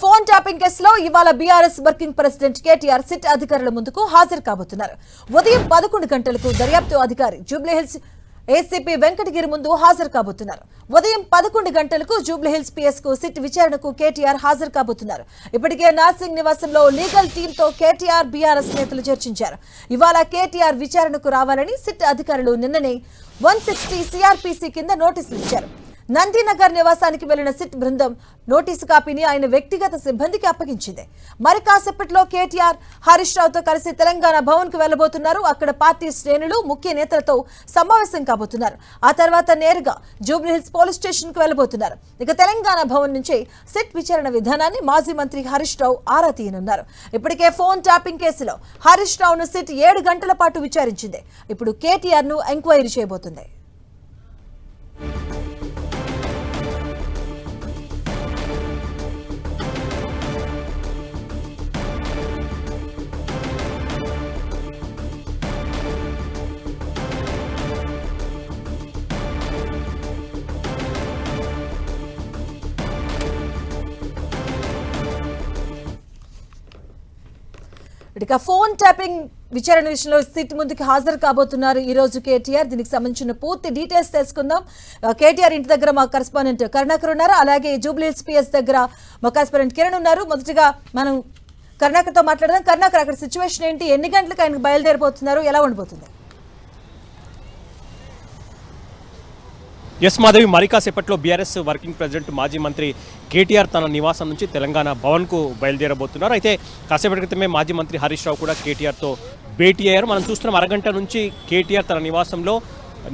Phone tapping కేసులో ఇవాళ BRS working president KTR SIT అధికారుల ముందుకు హాజరు కాబోతున్నారు. ఉదయం 11 గంటలకు దర్యాప్తు అధికారి జూబ్లీహిల్స్ ఏసీపీ వెంకటగిరి ముందు హాజరు కాబోతున్నారు. ఉదయం 11 గంటలకు జూబ్లీహిల్స్ పిఎస్ కు సిట్ విచారణకు కేటీఆర్ హాజరు కాబోతున్నారు. ఇప్పటికే నార్సింగ్ నివాసంలో లీగల్ టీంతో కేటీఆర్ బీఆర్ఎస్ నేతలు చర్చించారు. ఇవాళ కేటీఆర్ విచారణకు రావాలని సిట్ అధికారులు నిన్ననే 160 సిఆర్పీసీ కింద నోటీసులు ఇచ్చారు. నందినగర్ నివాసానికి వెళ్లిన సిట్ బృందం నోటీసు కాపీని ఆయన వ్యక్తిగత సిబ్బందికి అప్పగించింది. మరి కాసేపట్లో కేటీఆర్ హరీష్ రావుతో కలిసి తెలంగాణ భవన్ కు వెళ్లబోతున్నారు. అక్కడ పార్టీ శ్రేణులు ముఖ్య నేతలతో సమావేశం కాబోతున్నారు. ఆ తర్వాత నేరుగా జూబ్లీహిల్స్ పోలీస్ స్టేషన్ కు వెళ్లబోతున్నారు. ఇక తెలంగాణ భవన్ నుంచి సిట్ విచారణ విధానాన్ని మాజీ మంత్రి హరీష్ రావు ఆరా తీయనున్నారు. ఇప్పటికే ఫోన్ ట్యాపింగ్ కేసులో హరీష్ రావును సిట్ 7 గంటల పాటు విచారించింది. ఇప్పుడు కేటీఆర్ ను ఎంక్వైరీ చేయబోతుంది. ఇక ఫోన్ ట్యాపింగ్ విచారణ విషయంలో సిట్ ముందుకు హాజరు కాబోతున్నారు ఈ రోజు కేటీఆర్. దీనికి సంబంధించిన పూర్తి డీటెయిల్స్ తెలుసుకుందాం. కేటీఆర్ ఇంటి దగ్గర మా కరెస్పాండెంట్ కరుణాకర్ ఉన్నారు. అలాగే జూబ్లీహిల్స్ పిఎస్ దగ్గర మా కరెస్పాండెంట్ కిరణ్ ఉన్నారు. మొదటిగా మనం కరుణాకర్తో మాట్లాడదాం. కరుణాకర్, అక్కడ సిచ్యువేషన్ ఏంటి? ఎన్ని గంటలకు ఆయనకు బయలుదేరిపోతున్నారు? ఎలా ఉండబోతుంది? ఎస్ మాధవి, మరి కాసేపట్లో బీఆర్ఎస్ వర్కింగ్ ప్రెసిడెంట్ మాజీ మంత్రి కేటీఆర్ తన నివాసం నుంచి తెలంగాణ భవన్కు బయలుదేరబోతున్నారు. అయితే కాసేపటి క్రితమే మాజీ మంత్రి హరీష్ రావు కూడా కేటీఆర్తో భేటీ అయ్యారు. మనం చూస్తున్నాం, అరగంట నుంచి కేటీఆర్ తన నివాసంలో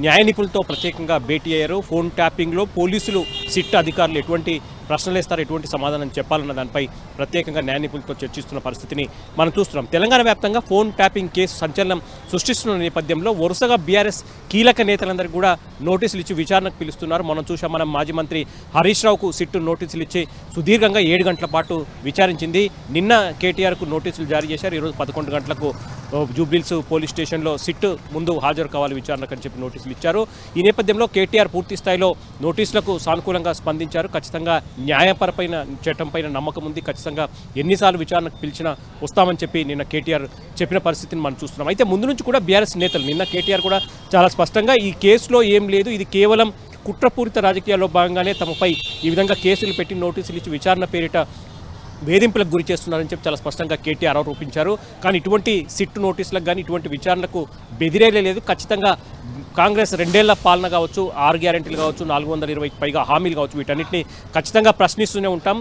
న్యాయ నిపుణులతో ప్రత్యేకంగా భేటీ అయ్యారు. ఫోన్ ట్యాపింగ్లో పోలీసులు సిట్ అధికారులు ఎటువంటి ప్రశ్నలు వేస్తారు, ఎటువంటి సమాధానం చెప్పాలన్న దానిపై ప్రత్యేకంగా న్యాయ నిపుణులతో చర్చిస్తున్న పరిస్థితిని మనం చూస్తున్నాం. తెలంగాణ వ్యాప్తంగా ఫోన్ ట్యాపింగ్ కేసు సంచలనం సృష్టిస్తున్న నేపథ్యంలో వరుసగా బీఆర్ఎస్ కీలక నేతలందరికీ కూడా నోటీసులు ఇచ్చి విచారణకు పిలుస్తున్నారు. మనం చూసాం, మనం మాజీ మంత్రి హరీష్ రావుకు సిట్ నోటీసులు ఇచ్చి సుదీర్ఘంగా 7 గంటల పాటు విచారించింది. నిన్న కేటీఆర్కు నోటీసులు జారీ చేశారు. ఈరోజు 11 గంటలకు జూబ్లీహిల్స్ పోలీస్ స్టేషన్లో సిట్ ముందు హాజరు కావాలి విచారణకు అని చెప్పి నోటీసులు ఇచ్చారు. ఈ నేపథ్యంలో కేటీఆర్ పూర్తి స్థాయిలో నోటీసులకు సానుకూలంగా స్పందించారు. ఖచ్చితంగా న్యాయపరమైన చట్టంపైన నమ్మకం ఉంది, ఖచ్చితంగా ఎన్నిసార్లు విచారణకు పిలిచినా వస్తామని చెప్పి నిన్న కేటీఆర్ చెప్పిన పరిస్థితిని మనం చూస్తున్నాం. అయితే ముందు నుంచి కూడా బీఆర్ఎస్ నేతలు నిన్న కేటీఆర్ కూడా చాలా స్పష్టంగా ఈ కేసులో ఏం లేదు, ఇది కేవలం కుట్రపూరిత రాజకీయాల్లో భాగంగానే తమపై ఈ విధంగా కేసులు పెట్టి నోటీసులు ఇచ్చి విచారణ పేరిట వేధింపులకు గురి చేస్తున్నారని చెప్పి చాలా స్పష్టంగా కేటీఆర్ ఆరోపించారు. కానీ ఇటువంటి సిట్ నోటీసులకు కానీ ఇటువంటి విచారణకు బెదిరేలే లేదు. ఖచ్చితంగా కాంగ్రెస్ 2 ఏళ్ల పాలన కావచ్చు, 6 గ్యారెంటీలు కావచ్చు, 420కి పైగా హామీలు కావచ్చు, వీటన్నిటిని ఖచ్చితంగా ప్రశ్నిస్తూనే ఉంటాం.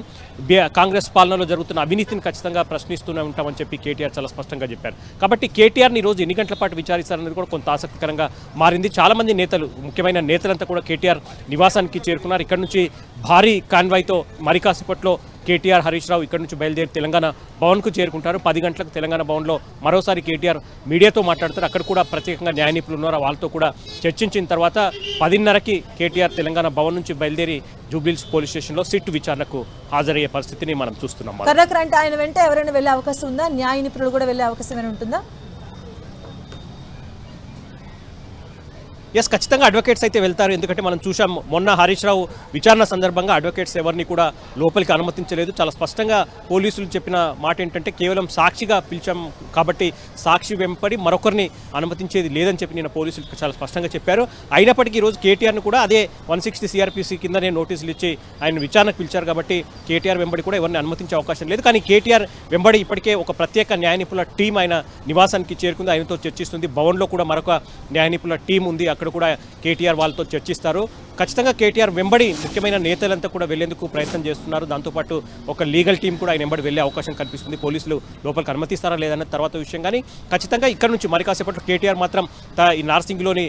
కాంగ్రెస్ పాలనలో జరుగుతున్న అవినీతిని ఖచ్చితంగా ప్రశ్నిస్తూనే ఉంటామని చెప్పి కేటీఆర్ చాలా స్పష్టంగా చెప్పారు. కాబట్టి కేటీఆర్ని ఈరోజు ఎన్ని గంటల పాటు విచారిస్తారనేది కూడా కొంత ఆసక్తికరంగా మారింది. చాలామంది నేతలు, ముఖ్యమైన నేతలంతా కూడా కేటీఆర్ నివాసానికి చేరుకున్నారు. ఇక్కడ నుంచి భారీ కాన్వాయ్తో మరి కాసేపట్లో కేటీఆర్ హరీష్ రావు ఇక్కడ నుంచి బయలుదేరి తెలంగాణ భవన్కు చేరుకుంటారు. 10 గంటలకు తెలంగాణ భవన్లో మరోసారి కేటీఆర్ మీడియాతో మాట్లాడతారు. అక్కడ కూడా ప్రత్యేకంగా న్యాయ నిపుణులు ఉన్నారు, వాళ్ళతో కూడా చర్చించిన తర్వాత 10:30కి కేటీఆర్ తెలంగాణ భవన్ నుంచి బయలుదేరి జూబ్లీహిల్స్ పోలీస్ స్టేషన్లో సిట్ విచారణకు హాజరయ్యే పరిస్థితిని మనం చూస్తున్నాం. కరుణాకర్, అంటే ఆయన వెంట ఎవరైనా వెళ్ళే అవకాశం ఉందా? న్యాయ నిపుణులు కూడా వెళ్ళే అవకాశం ఏమైనా ఉంటుందా? ఎస్, ఖచ్చితంగా అడ్వకేట్స్ అయితే వెళ్తారు. ఎందుకంటే మనం చూసాం, మొన్న హరీష్ రావు విచారణ సందర్భంగా అడ్వకేట్స్ ఎవరిని కూడా లోపలికి అనుమతించలేదు. చాలా స్పష్టంగా పోలీసులు చెప్పిన మాట ఏంటంటే కేవలం సాక్షిగా పిలిచాం కాబట్టి సాక్షి వెంపడి మరొకరిని అనుమతించేది లేదని చెప్పి నిన్న పోలీసులు చాలా స్పష్టంగా చెప్పారు. అయినప్పటికీ ఈరోజు కేటీఆర్ను కూడా అదే 160 సిఆర్పీసీ కిందనే నోటీసులు ఇచ్చి ఆయన విచారణకు పిలిచారు. కాబట్టి కేటీఆర్ వెంబడి కూడా ఎవరిని అనుమతించే అవకాశం లేదు. కానీ కేటీఆర్ వెంబడి ఇప్పటికే ఒక ప్రత్యేక న్యాయ నిపుణుల టీం ఆయన నివాసానికి చేరుకుంది, ఆయనతో చర్చిస్తుంది. భవన్లో కూడా మరొక న్యాయ నిపుణుల టీం ఉంది, అక్కడ కూడా కేటీఆర్ వాళ్ళతో చర్చిస్తారు. ఖచ్చితంగా కేటీఆర్ వెంబడి ముఖ్యమైన నేతలంతా కూడా వెళ్లేందుకు ప్రయత్నం చేస్తున్నారు. దాంతోపాటు ఒక లీగల్ టీం కూడా ఆయన వెంబడి వెళ్లే అవకాశం కనిపిస్తుంది. పోలీసులు లోపలికి అనుమతిస్తారా లేదన్న తర్వాత విషయం. కానీ ఖచ్చితంగా ఇక్కడ నుంచి మరి కాసేపట్లో కేటీఆర్ మాత్రం ఈ నార్సింగ్లోని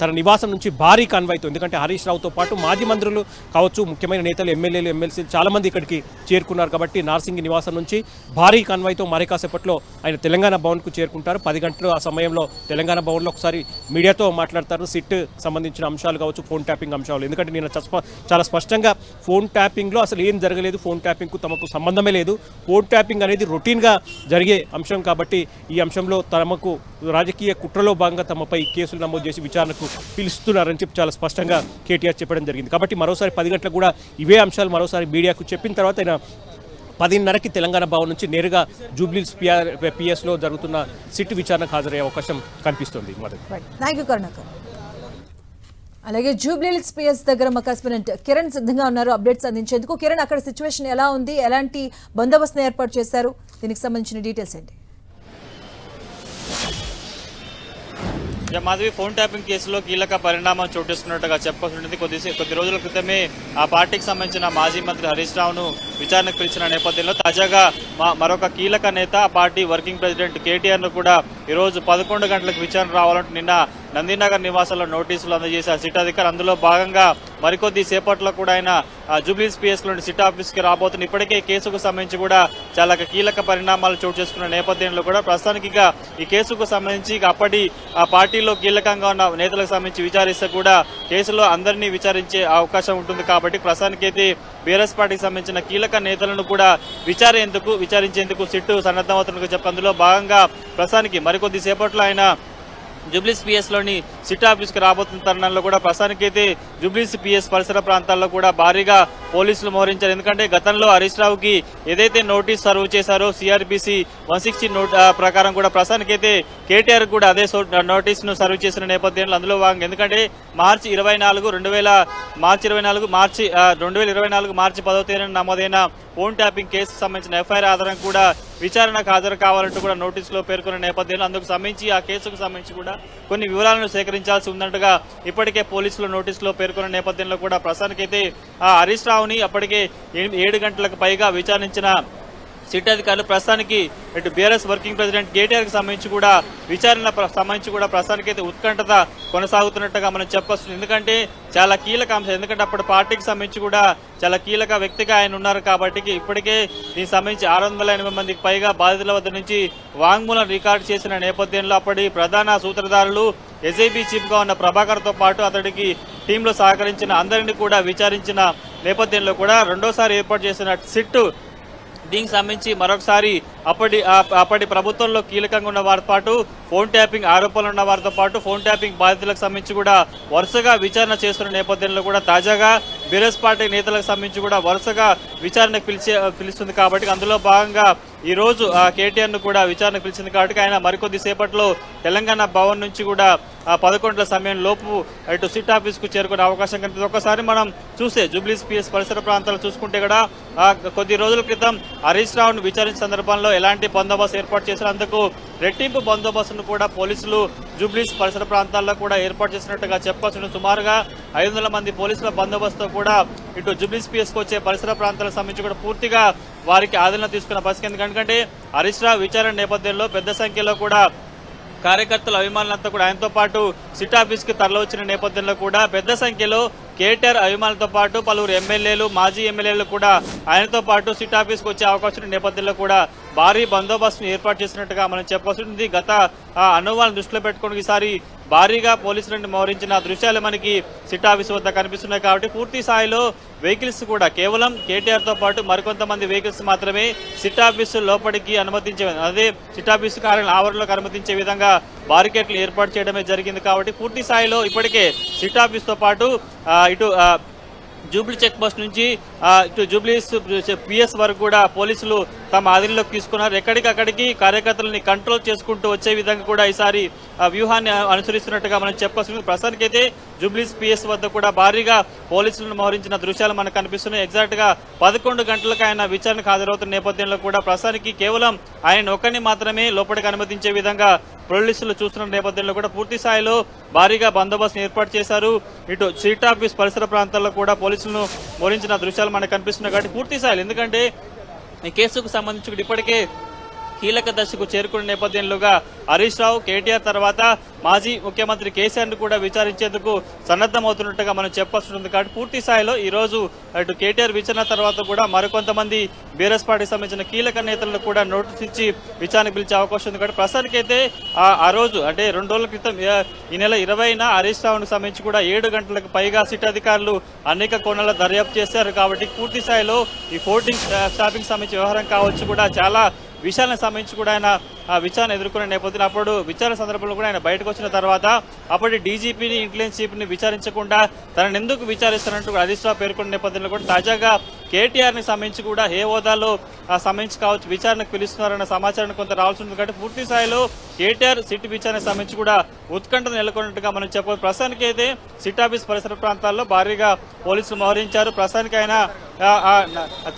తన నివాసం నుంచి భారీ కాన్వాయ్తో, ఎందుకంటే హరీష్ రావుతో పాటు మాజీ మంత్రులు కావచ్చు, ముఖ్యమైన నేతలు, ఎమ్మెల్యేలు, ఎమ్మెల్సీలు చాలా మంది ఇక్కడికి చేరుకున్నారు. కాబట్టి నార్సింగ్ నివాసం నుంచి భారీ కాన్వాయ్తో మరి కాసేపట్లో ఆయన తెలంగాణ భవన్కు చేరుకుంటారు. 10 గంటలు ఆ సమయంలో తెలంగాణ భవన్లో ఒకసారి మీడియాతో మాట్లాడతారు. సిట్ సంబంధించిన అంశాలు కావచ్చు, ఫోన్ ట్యాపింగ్ అంశాలు. ఎందుకంటే నేను చాలా స్పష్టంగా ఫోన్ ట్యాపింగ్లో అసలు ఏం జరగలేదు, ఫోన్ ట్యాపింగ్కు తమకు సంబంధమే లేదు, ఫోన్ ట్యాపింగ్ అనేది రొటీన్గా జరిగే అంశం కాబట్టి ఈ అంశంలో తమకు రాజకీయ కుట్రలో భాగంగా తమపై కేసులు నమోదు చేసి విచారణకు పిలుస్తున్నారని చెప్పి చాలా స్పష్టంగా కేటీఆర్ చెప్పడం జరిగింది. కాబట్టి మరోసారి 10 గంటలకు కూడా ఇవే అంశాలు మరోసారి మీడియాకు చెప్పిన తర్వాత ఆయన 10:30కి తెలంగాణ భవన్ నుంచి నేరుగా జూబ్లీహిల్స్ పిఎస్లో జరుగుతున్న సిట్ విచారణకు హాజరయ్యే అవకాశం కనిపిస్తుంది. Thank you Karunakar. అలాగే జూబ్లీహిల్స్ పిఎస్ దగ్గర మా కరెస్పాండెంట్ కిరణ్ సిద్ధంగా ఉన్నారు అప్డేట్స్ అందించేందుకు. కిరణ్, అక్కడ సిచ్యువేషన్ ఎలా ఉంది, ఎలాంటి బందోబస్తును ఏర్పాటు చేశారు, దీనికి సంబంధించిన డీటెయిల్స్ ఏంటి? మాధవి, ఫోన్ ట్యాపింగ్ కేసులో కీలక పరిణామం చోటిస్తున్నట్టుగా చెప్పాల్సి కొద్ది రోజుల క్రితమే ఆ పార్టీకి సంబంధించిన మాజీ మంత్రి హరీష్ రావును విచారణకు పిలిచిన నేపథ్యంలో తాజాగా మరొక కీలక నేత ఆ పార్టీ వర్కింగ్ ప్రెసిడెంట్ కేటీఆర్ ను కూడా ఈరోజు 11 గంటలకు విచారణ రావాలంటూ నిన్న నందినగర్ నివాసంలో నోటీసులు అందజేశారు సిట్ అధికారి. అందులో భాగంగా మరికొద్ది సేపట్లో కూడా ఆయన జూబ్లీహిల్స్ పిఎస్ లోని సిట్ ఆఫీస్ కి రాబోతున్న ఇప్పటికే కేసుకు సంబంధించి కూడా చాలా కీలక పరిణామాలు చోటు చేసుకున్న నేపథ్యంలో కూడా ప్రస్తుతానికి ఈ కేసుకు సంబంధించి అప్పటి ఆ పార్టీలో కీలకంగా ఉన్న నేతలకు సంబంధించి విచారిస్తే కూడా కేసులో అందరినీ విచారించే అవకాశం ఉంటుంది. కాబట్టి ప్రస్తుతానికైతే బీఆర్ఎస్ పార్టీకి సంబంధించిన కీలక నేతలను కూడా విచారించేందుకు సిట్ సన్నద్ధమవుతున్నట్టు చెప్పి అందులో భాగంగా ప్రస్తుతానికి మరికొద్ది సేపట్లో ఆయన జూబ్లీహిల్స్ పిఎస్ లోని సిట్ ఆఫీస్ కి రాబోతున్న తరుణంలో కూడా ప్రస్తుతానికైతే జూబ్లీహిల్స్ పిఎస్ పరిసర ప్రాంతాల్లో కూడా భారీగా పోలీసులు మోహరించారు. ఎందుకంటే గతంలో హరీష్ రావుకి ఏదైతే నోటీస్ సర్వ్ చేశారో సిఆర్పిసి 160 ప్రకారం కూడా ప్రస్తుతానికైతే కేటీఆర్ కూడా అదే నోటీస్ ను సర్వ్ చేసిన నేపథ్యంలో అందులో భాగంగా ఎందుకంటే మార్చి 2024 మార్చి 10వ తేదీన నమోదైన ఫోన్ ట్యాపింగ్ కేసుకు సంబంధించిన ఎఫ్ఐఆర్ ఆధారం కూడా విచారణకు హాజరు కావాలంటూ కూడా నోటీసులో పేర్కొన్న నేపథ్యంలో అందుకు సంబంధించి ఆ కేసుకు సంబంధించి కూడా కొన్ని వివరాలను సేకరించాల్సి ఉందంటగా ఇప్పటికే పోలీసులు నోటీసులో పేర్కొన్న నేపథ్యంలో కూడా ప్రస్తుతానికైతే హరీష్ రావుని అప్పటికే 7 గంటలకు పైగా విచారించిన సిట్ అధికారులు ప్రస్తుతానికి ఇటు బీఆర్ఎస్ వర్కింగ్ ప్రెసిడెంట్ కేటీఆర్ కి సంబంధించి కూడా విచారణ సంబంధించి కూడా ప్రస్తుతానికైతే ఉత్కంఠత కొనసాగుతున్నట్టుగా మనం చెప్పొచ్చు. ఎందుకంటే చాలా కీలక అంశం, ఎందుకంటే అప్పుడు పార్టీకి సంబంధించి కూడా చాలా కీలక వ్యక్తిగా ఆయన ఉన్నారు కాబట్టి ఇప్పటికే దీనికి సంబంధించి 680 మందికి పైగా బాధితుల వద్ద నుంచి వాంగ్మూలం రికార్డు చేసిన నేపథ్యంలో అప్పటి ప్రధాన సూత్రధారులు ఎస్ఐబి చీఫ్ గా ఉన్న ప్రభాకర్ తో పాటు అతడికి టీంలో సహకరించిన అందరినీ కూడా విచారించిన నేపథ్యంలో కూడా రెండోసారి ఏర్పాటు చేసిన సిట్ దీనికి సంబంధించి మరొకసారి అప్పటి ప్రభుత్వంలో కీలకంగా ఉన్న వారితో పాటు ఫోన్ ట్యాపింగ్ ఆరోపణలు ఉన్న వారితో పాటు ఫోన్ ట్యాపింగ్ బాధితులకు సంబంధించి కూడా వరుసగా విచారణ చేస్తున్న నేపథ్యంలో కూడా తాజాగా బీఆర్ఎస్ పార్టీ నేతలకు సంబంధించి కూడా వరుసగా విచారణకు పిలుస్తుంది. కాబట్టి అందులో భాగంగా ఈ రోజు కేటీఆర్ ను కూడా విచారణకు పిలిచింది కాబట్టి ఆయన మరికొద్ది సేపట్లో తెలంగాణ భవన్ నుంచి కూడా 11 సమయం లోపు ఇటు సిట్ ఆఫీస్ కు చేరుకునే అవకాశం కనిపిస్తుంది. ఒకసారి మనం చూస్తే జూబ్లీహిల్స్ పిఎస్ పరిసర ప్రాంతాలు చూసుకుంటే కూడా కొద్ది రోజుల క్రితం హరీష్ రావును విచారించిన సందర్భంలో ఎలాంటి బందోబస్తు ఏర్పాటు చేశారు, అందుకు రెట్టింపు బందోబస్తును కూడా పోలీసులు జూబ్లీహిల్స్ పరిసర ప్రాంతాల్లో కూడా ఏర్పాటు చేసినట్టుగా చెప్పొచ్చు. సుమారుగా 500 మంది పోలీసుల బందోబస్తు కూడా ఇటు జూబ్లీహిల్స్ పిఎస్ కు వచ్చే పరిసర ప్రాంతాలకు సంబంధించి కూడా పూర్తిగా వారికి ఆదరణ తీసుకున్న పరిస్థితి. ఎందుకంటే హరీష్ రావు విచారణ నేపథ్యంలో పెద్ద సంఖ్యలో కూడా కార్యకర్తల అభిమానులంతా కూడా ఆయనతో పాటు సిట్ ఆఫీస్ కి తరలివచ్చిన నేపథ్యంలో కూడా పెద్ద సంఖ్యలో కేటీఆర్ అభిమానులతో పాటు పలువురు ఎమ్మెల్యేలు మాజీ ఎమ్మెల్యేలు కూడా ఆయనతో పాటు సిట్ ఆఫీస్ కు వచ్చే అవకాశం నేపథ్యంలో కూడా భారీ బందోబస్తును ఏర్పాటు చేసినట్టుగా మనం చెప్పవలసింది. గత అనుభవాలను దృష్టిలో పెట్టుకుని ఈసారి భారీగా పోలీసులను మోహరించిన దృశ్యాలు మనకి సిట్ ఆఫీస్ వద్ద కనిపిస్తున్నాయి. కాబట్టి పూర్తి స్థాయిలో వెహికల్స్ కూడా కేవలం కేటీఆర్ తో పాటు మరికొంతమంది వెహికల్స్ మాత్రమే సిట్ ఆఫీసు లోపలికి అనుమతించే అదే సిట్ ఆఫీసు కార్యాలయం ఆవరణలోకి అనుమతించే విధంగా బారికేడ్లు ఏర్పాటు చేయడమే జరిగింది. కాబట్టి పూర్తి స్థాయిలో ఇప్పటికే సిట్ ఆఫీస్ తో పాటు ఇటు జూబ్లీ చెక్ పోస్ట్ నుంచి ఇటు జూబ్లీహిల్స్ పిఎస్ వరకు కూడా పోలీసులు తమ ఆధీనంలోకి తీసుకున్నారు. ఎక్కడికక్కడికి కార్యకర్తలని కంట్రోల్ చేసుకుంటూ వచ్చే విధంగా కూడా ఈసారి వ్యూహాన్ని అనుసరిస్తున్నట్టుగా మనం చెప్పొచ్చు. ప్రస్తుతానికైతే జూబ్లీహిల్స్ పిఎస్ వద్ద కూడా భారీగా పోలీసులను మోహరించిన దృశ్యాలు మనకు కనిపిస్తున్నాయి. ఎగ్జాక్ట్ గా 11 గంటలకు ఆయన విచారణకు హాజరవుతున్న నేపథ్యంలో కూడా ప్రస్తుతానికి కేవలం ఆయన ఒక్కరిని మాత్రమే లోపలికి అనుమతించే విధంగా పోలీసులు చూస్తున్న నేపథ్యంలో కూడా పూర్తి స్థాయిలో భారీగా బందోబస్తును ఏర్పాటు చేశారు. ఇటు సిట్ ఆఫీస్ పరిసర ప్రాంతాల్లో కూడా పోలీసులను మోహరించిన దృశ్యాలు మనకు కనిపిస్తున్నాయి. కాబట్టి పూర్తి స్థాయిలో ఎందుకంటే ఈ కేసుకు సంబంధించి ఇప్పటికే కీలక దశకు చేరుకున్న నేపథ్యంలోగా హరీష్ రావు కేటీఆర్ తర్వాత మాజీ ముఖ్యమంత్రి కేసీఆర్ ను కూడా విచారించేందుకు సన్నద్ధమవుతున్నట్టుగా మనం చెప్పొస్తుంది. కాబట్టి పూర్తి స్థాయిలో ఈ రోజు అటు కేటీఆర్ విచారణ తర్వాత కూడా మరికొంతమంది బీఆర్ఎస్ పార్టీకి సంబంధించిన కీలక నేతలను కూడా నోటీస్ ఇచ్చి విచారణకు పిలిచే అవకాశం ఉంది. కాబట్టి ప్రస్తుతానికైతే ఆ రోజు అంటే 2 రోజుల క్రితం ఈ నెల 20న హరీష్ రావుకు సంబంధించి కూడా 7 గంటలకు పైగా సిట్ అధికారులు అనేక కోణాల దర్యాప్తు చేశారు. కాబట్టి పూర్తి స్థాయిలో ఈ ఫోర్టింగ్ షాపింగ్ సంబంధించి వ్యవహారం కావచ్చు కూడా చాలా విషయాలకు సంబంధించి కూడా ఆయన విచారణ ఎదుర్కొనే నేపథ్యంలో అప్పుడు విచారణ సందర్భంలో కూడా ఆయన బయటకు వచ్చిన తర్వాత అప్పటి డీజీపీని ఇంటెలిజెన్స్ చీఫ్ ని విచారించకుండా తనను ఎందుకు విచారిస్తున్నట్టు హరీష్ రావు పేర్కొన్న నేపథ్యంలో కూడా తాజాగా కేటీఆర్ ని సంబంధించి కూడా ఏ హోదాలో సంబంధించి కావచ్చు విచారణకు పిలుస్తున్నారన్న సమాచారం కొంత రావాల్సి ఉంది. కాబట్టి పూర్తి స్థాయిలో కేటీఆర్ సిట్ విచారణకు సంబంధించి కూడా ఉత్కంఠ నెలకొన్నట్టుగా మనం చెప్పవచ్చు. ప్రస్తుతానికి అయితే సిట్ ఆఫీస్ పరిసర ప్రాంతాల్లో భారీగా పోలీసులు మోహరించారు. ప్రస్తుతానికి ఆయన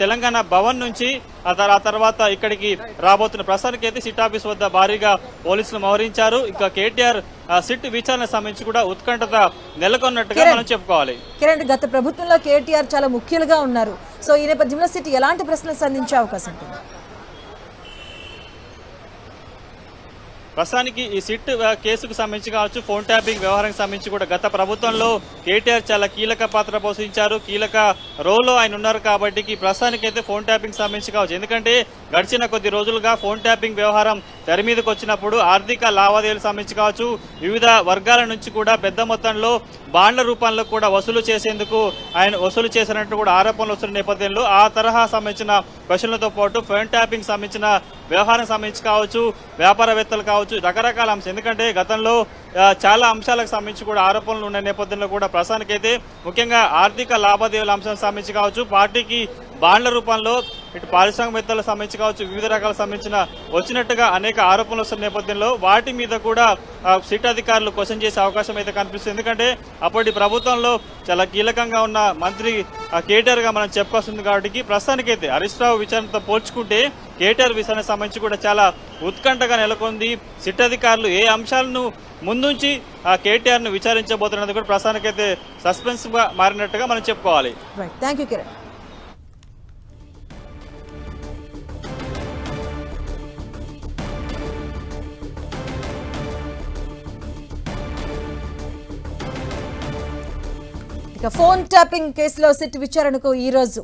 తెలంగాణ భవన్ నుంచి ఆ తర్వాత ఇక్కడికి రాబోతున్న ప్రస్తుతానికి అయితే సిట్ ఆఫీస్ వద్ద భారీగా పోలీసులు మోహరించారు. ఇంకా కేటీఆర్ సిట్ విచారణ సంబంధించి కూడా ఉత్కంఠత నెలకొన్నట్టుగా మనం చెప్పుకోవాలి. కిరణ్, గత ప్రభుత్వంలో కేటీఆర్ చాలా ముఖ్యులుగా ఉన్నారు. సో ఈ నేపథ్యంలో సిట్ ఎలాంటి ప్రశ్నలు సంధించే అవకాశం ఉంటుంది? ప్రస్తుతానికి ఈ సిట్ కేసుకు సంబంధించి కావచ్చు, ఫోన్ ట్యాపింగ్ వ్యవహారానికి సంబంధించి కూడా గత ప్రభుత్వంలో కేటీఆర్ చాలా కీలక పాత్ర పోషించారు. కీలక రోల్లో ఆయన ఉన్నారు కాబట్టి ప్రస్తుతానికి అయితే ఫోన్ ట్యాపింగ్ సంబంధించి కావచ్చు. ఎందుకంటే గడిచిన కొద్ది రోజులుగా ఫోన్ ట్యాపింగ్ వ్యవహారం తెర మీదకి వచ్చినప్పుడు ఆర్థిక లావాదేవీలు సంబంధించి కావచ్చు, వివిధ వర్గాల నుంచి కూడా పెద్ద మొత్తంలో బాండ్ల రూపంలో కూడా వసూలు చేసేందుకు ఆయన వసూలు చేసినట్టు కూడా ఆరోపణలు వస్తున్న నేపథ్యంలో ఆ తరహా సంబంధించిన క్వశ్చన్లతో పాటు ఫోన్ ట్యాపింగ్ సంబంధించిన వ్యవహారం సంబంధించి కావచ్చు, వ్యాపారవేత్తలు కావచ్చు, రకరకాల అంశం. ఎందుకంటే గతంలో చాలా అంశాలకు సంబంధించి కూడా ఆరోపణలు ఉన్న నేపథ్యంలో కూడా ప్రస్తుతానికైతే ముఖ్యంగా ఆర్థిక లావాదేవీల అంశాలకు సంబంధించి కావచ్చు, పార్టీకి బాండ్ల రూపంలో ఇటు పారిశ్రామికవేత్తలకు సంబంధించి కావచ్చు, వివిధ రకాల సంబంధించిన వచ్చినట్టుగా అనేక ఆరోపణలు వస్తున్న నేపథ్యంలో వాటి మీద కూడా సిట్ అధికారులు క్వశ్చన్ చేసే అవకాశం అయితే కనిపిస్తుంది. ఎందుకంటే అప్పటి ప్రభుత్వంలో చాలా కీలకంగా ఉన్న మంత్రి కేటీఆర్ గా మనం చెప్పుకొస్తుంది. కాబట్టి ప్రస్తుతానికైతే హరీష్ రావు విచారణతో పోల్చుకుంటే కేటీఆర్ విచారణకు సంబంధించి కూడా చాలా ఉత్కంఠగా నెలకొంది. సిట్ అధికారులు ఏ అంశాలను ముందుంచి కేటీఆర్ ను విచారించబోతున్నది కూడా ప్రస్తుతానికైతే సస్పెన్స్ గా మారినట్టుగా మనం చెప్పుకోవాలి. Thank you Kiran. ఇక ఫోన్ ట్యాపింగ్ కేసులో సిట్ విచారణకు ఈ రోజు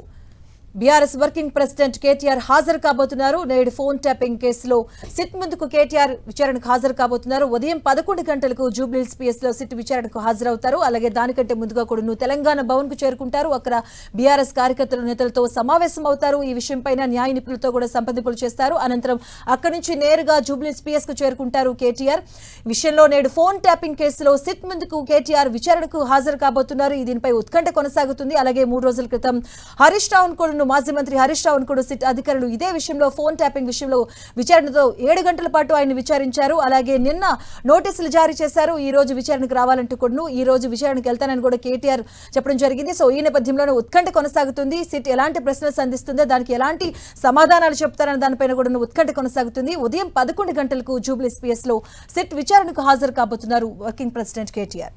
బీఆర్ఎస్ వర్కింగ్ ప్రెసిడెంట్ కేటీఆర్ హాజరు కాబోతున్నారు. నేడు ఫోన్ ట్యాపింగ్ కేసులో సిట్ ముందుకు కేటీఆర్ విచారణకు హాజరు కాబోతున్నారు. ఉదయం 11 గంటలకు జూబ్లీహిల్స్ పిఎస్ లో సిట్ విచారణకు హాజరవుతారు. అలాగే దానికంటే ముందుగా కూడా తెలంగాణ భవన్ కు చేరుకుంటారు. అక్కడ బీఆర్ఎస్ కార్యకర్తల నేతలతో సమావేశం అవుతారు. ఈ విషయంపైన న్యాయ నిపుణులతో కూడా సంప్రదింపులు చేస్తారు. అనంతరం అక్కడి నుంచి నేరుగా జూబ్లీహిల్స్ పిఎస్ కు చేరుకుంటారు కేటీఆర్. విషయంలో నేడు ఫోన్ ట్యాపింగ్ కేసులో సిట్ ముందుకు కేటీఆర్ విచారణకు హాజరు కాబోతున్నారు. దీనిపై ఉత్కంఠ కొనసాగుతుంది. అలాగే 3 రోజుల క్రితం హరీష్ రావు కూడా మాజీ మంత్రి హరీష్ రావును కూడా సిట్ అధికారులు ఇదే విషయంలో ఫోన్ ట్యాపింగ్ విషయంలో విచారణతో 7 గంటల పాటు ఆయన విచారించారు. అలాగే నిన్న నోటీసులు జారీ చేశారు. ఈ రోజు విచారణకు రావాలంటూ కూడా ఈ రోజు విచారణకు వెళ్తానని కూడా కేటీఆర్ చెప్పడం జరిగింది. సో ఈ నేపథ్యంలోనే ఉత్కంఠ కొనసాగుతుంది. సిట్ ఎలాంటి ప్రశ్నలు సంధిస్తుందో, దానికి ఎలాంటి సమాధానాలు చెప్తారన్న దానిపైన కూడా ఉత్కంఠ కొనసాగుతుంది. ఉదయం 11 గంటలకు జూబ్లీహిల్స్ పిఎస్ లో సిట్ విచారణకు హాజరు కాబోతున్నారు వర్కింగ్ ప్రెసిడెంట్ కేటీఆర్.